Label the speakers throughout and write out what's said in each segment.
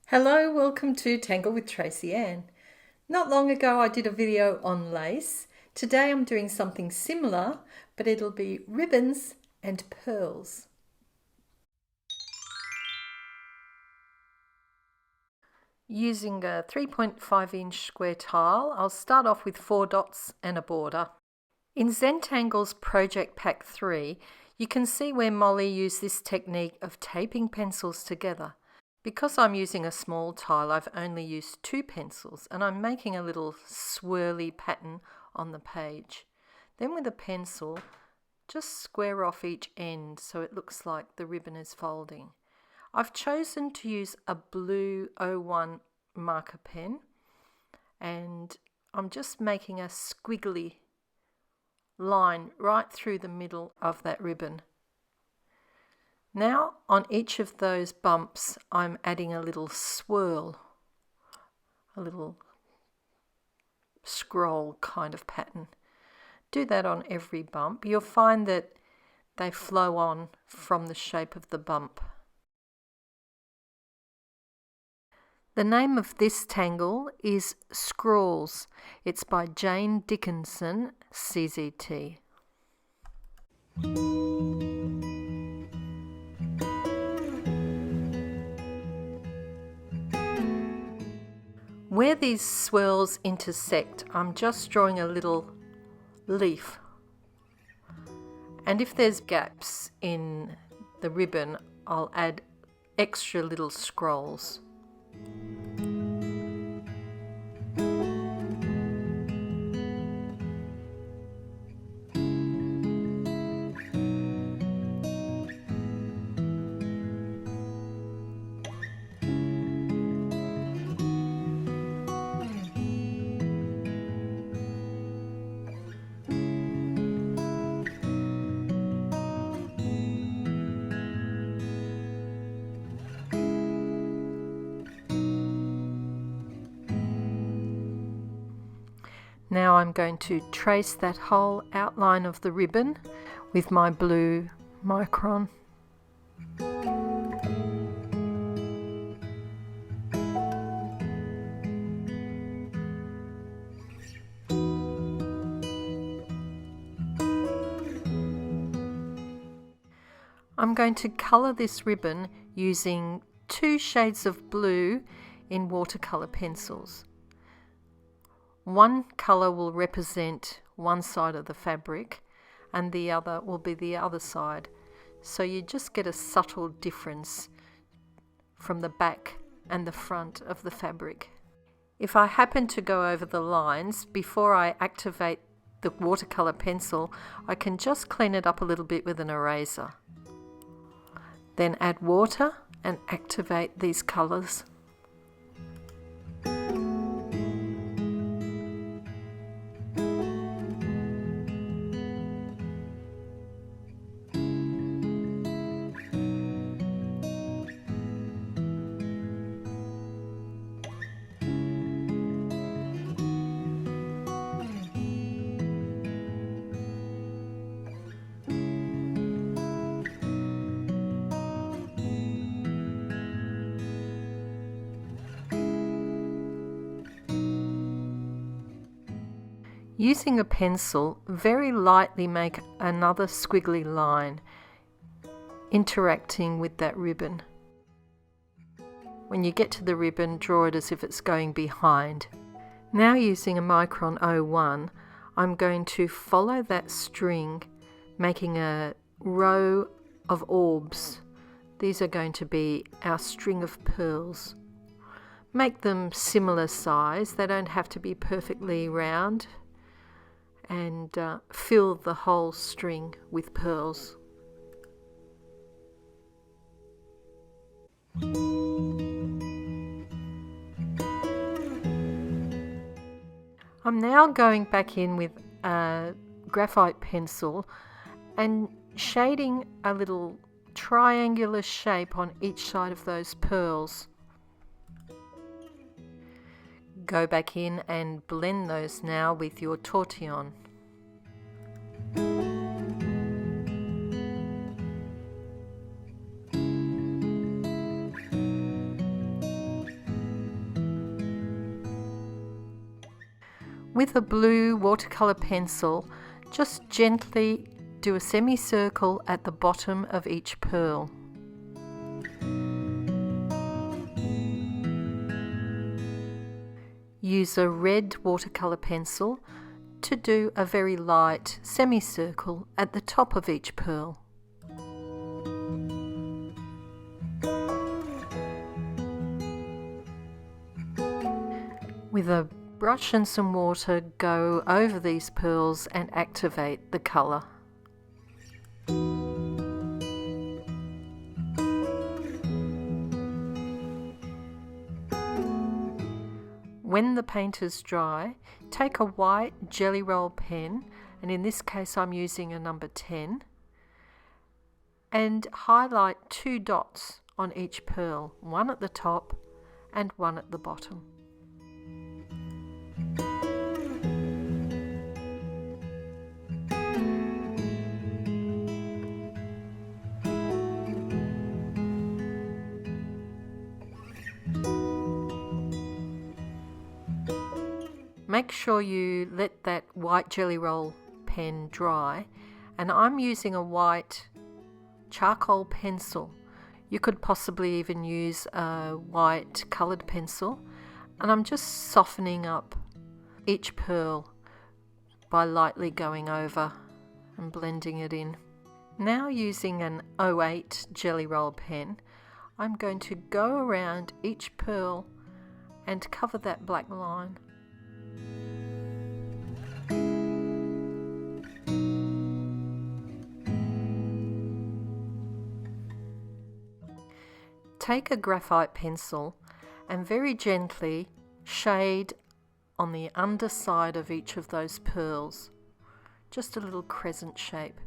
Speaker 1: Hello, welcome to Tangle with Tracy Ann. Not long ago I did a video on lace. Today I'm doing something similar, but it'll be ribbons and pearls. Using a 3.5-inch square tile, I'll start off with 4 dots and a border. In Zentangle's Project Pack 3, you can see where Molly used this technique of taping pencils together. Because I'm using a small tile, I've only used 2 pencils and I'm making a little swirly pattern on the page. Then with a pencil, just square off each end so it looks like the ribbon is folding. I've chosen to use a blue 01 marker pen and I'm just making a squiggly line right through the middle of that ribbon. Now on each of those bumps I'm adding a little swirl, a little scroll kind of pattern. Do that on every bump. You'll find that they flow on from the shape of the bump. The name of this tangle is Scrawls. It's by Jane Dickinson, CZT. Where these swirls intersect, I'm just drawing a little leaf. And if there's gaps in the ribbon, I'll add extra little scrolls. Now I'm going to trace that whole outline of the ribbon with my blue micron. I'm going to colour this ribbon using 2 shades of blue in watercolour pencils. One colour will represent one side of the fabric and the other will be the other side. So you just get a subtle difference from the back and the front of the fabric. If I happen to go over the lines before I activate the watercolour pencil, I can just clean it up a little bit with an eraser. Then add water and activate these colours. Using a pencil, very lightly make another squiggly line interacting with that ribbon. When you get to the ribbon, draw it as if it's going behind. Now using a micron 01, I'm going to follow that string, making a row of orbs. These are going to be our string of pearls. Make them similar size, they don't have to be perfectly round. And fill the whole string with pearls. I'm now going back in with a graphite pencil and shading a little triangular shape on each side of those pearls. Go back in and blend those now with your tortillon. With a blue watercolour pencil, just gently do a semicircle at the bottom of each pearl. Use a red watercolour pencil to do a very light semicircle at the top of each pearl. With a brush and some water, go over these pearls and activate the colour. When the paint is dry, take a white Gelly Roll pen, and in this case I'm using a number 10, and highlight 2 dots on each pearl, one at the top and one at the bottom. Make sure you let that white Gelly Roll pen dry, and I'm using a white charcoal pencil. You could possibly even use a white coloured pencil, and I'm just softening up each pearl by lightly going over and blending it in. Now, using an 08 Gelly Roll pen, I'm going to go around each pearl and cover that black line. Take a graphite pencil and very gently shade on the underside of each of those pearls, just a little crescent shape.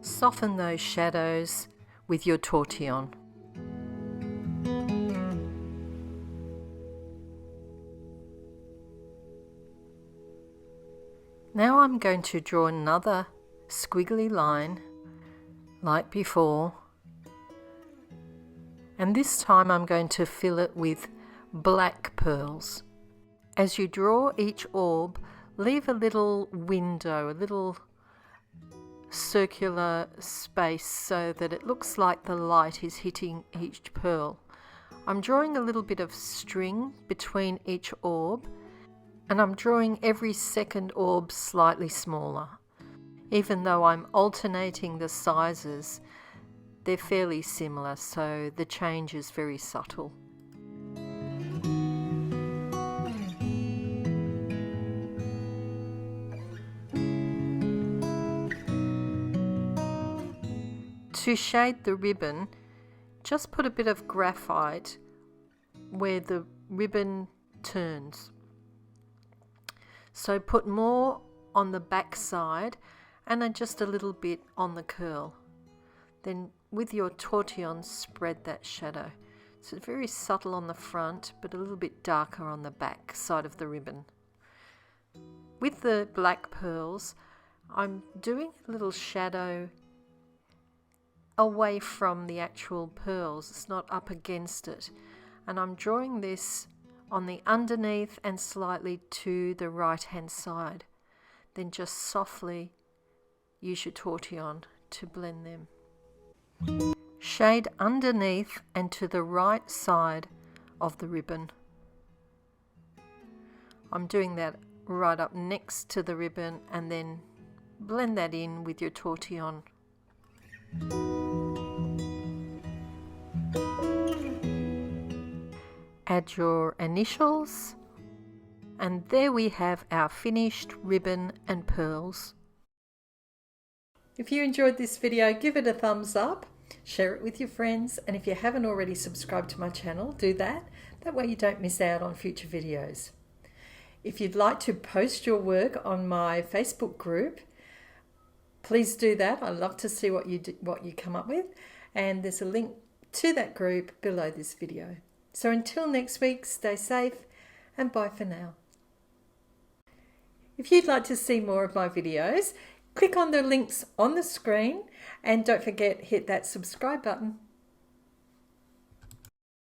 Speaker 1: Soften those shadows with your tortillon. Now I'm going to draw another squiggly line like before, and this time I'm going to fill it with black pearls. As you draw each orb, leave a little window, a little circular space so that it looks like the light is hitting each pearl. I'm drawing a little bit of string between each orb, and I'm drawing every second orb slightly smaller. Even though I'm alternating the sizes, they're fairly similar, so the change is very subtle. To shade the ribbon, just put a bit of graphite where the ribbon turns. So put more on the back side and then just a little bit on the curl. Then with your tortillon, spread that shadow. So it's very subtle on the front, but a little bit darker on the back side of the ribbon. With the black pearls, I'm doing a little shadow away from the actual pearls. It's not up against it. And I'm drawing this on the underneath and slightly to the right hand side. Then just softly use your tortillon to blend them. Shade underneath and to the right side of the ribbon. I'm doing that right up next to the ribbon, and then blend that in with your tortillon. Add your initials, and there we have our finished ribbon and pearls. If you enjoyed this video, give it a thumbs up, share it with your friends, and if you haven't already subscribed to my channel, do that. That way you don't miss out on future videos. If you'd like to post your work on my Facebook group, please do that. I love to see what you come up with, and there's a link to that group below this video. So until next week, stay safe and bye for now. If you'd like to see more of my videos, Click on the links on the screen and don't forget hit that subscribe button.